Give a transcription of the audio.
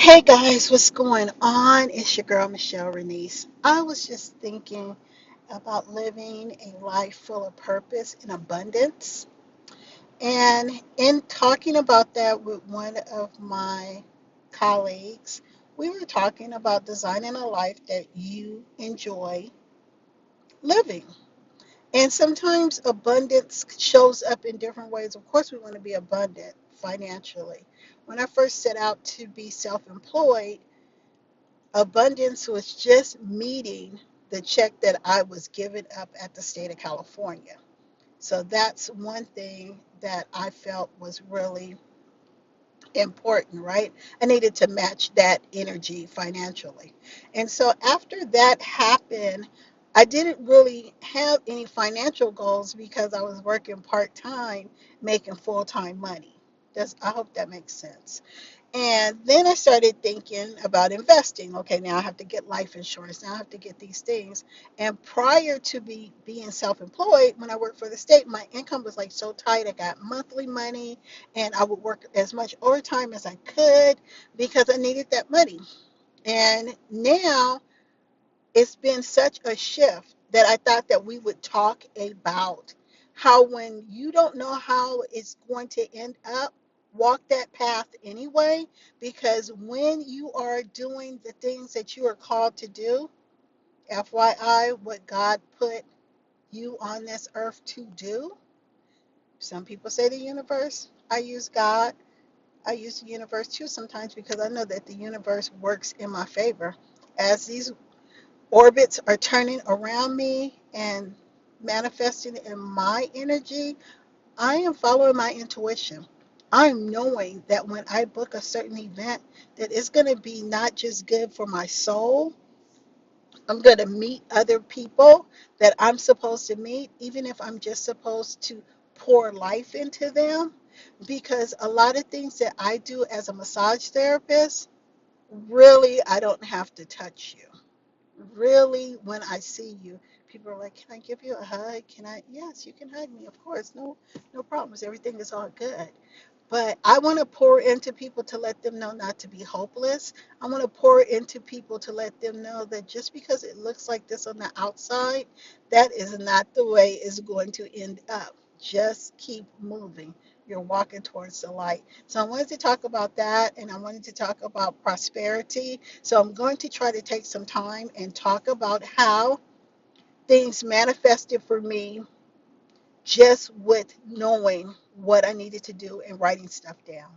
Hey guys, what's going on? It's your girl Michelle Renese. I was just thinking about living a life full of purpose and abundance. And in talking about that with one of my colleagues, we were talking about designing a life that you enjoy living. And sometimes abundance shows up in different ways. Of course, we want to be abundant financially. When I first set out to be self employed, abundance was just meeting the check that I was giving up at the state of California. So that's one thing that I felt was really important, right? I needed to match that energy financially. And so after that happened, I didn't really have any financial goals because I was working part time, making full time money. I hope that makes sense. And then I started thinking about investing. Okay, now I have to get life insurance. Now I have to get these things. And prior to being self-employed, when I worked for the state, my income was like so tight. I got monthly money and I would work as much overtime as I could because I needed that money. And now it's been such a shift that I thought that we would talk about how when you don't know how it's going to end up, walk that path anyway, because when you are doing the things that you are called to do, FYI, what God put you on this earth to do, some people say the universe. I use God. I use the universe too sometimes because I know that the universe works in my favor. As these orbits are turning around me and manifesting in my energy, I am following my intuition. I'm knowing that when I book a certain event, that it's going to be not just good for my soul. I'm going to meet other people that I'm supposed to meet, even if I'm just supposed to pour life into them. Because a lot of things that I do as a massage therapist, really, I don't have to touch you. Really, when I see you, people are like, "Can I give you a hug? Can I?" Yes, you can hug me, of course. No problems. Everything is all good. But I want to pour into people to let them know not to be hopeless. I want to pour into people to let them know that just because it looks like this on the outside, that is not the way it's going to end up. Just keep moving. You're walking towards the light. So I wanted to talk about that and I wanted to talk about prosperity. So I'm going to try to take some time and talk about how things manifested for me just with knowing what I needed to do and writing stuff down.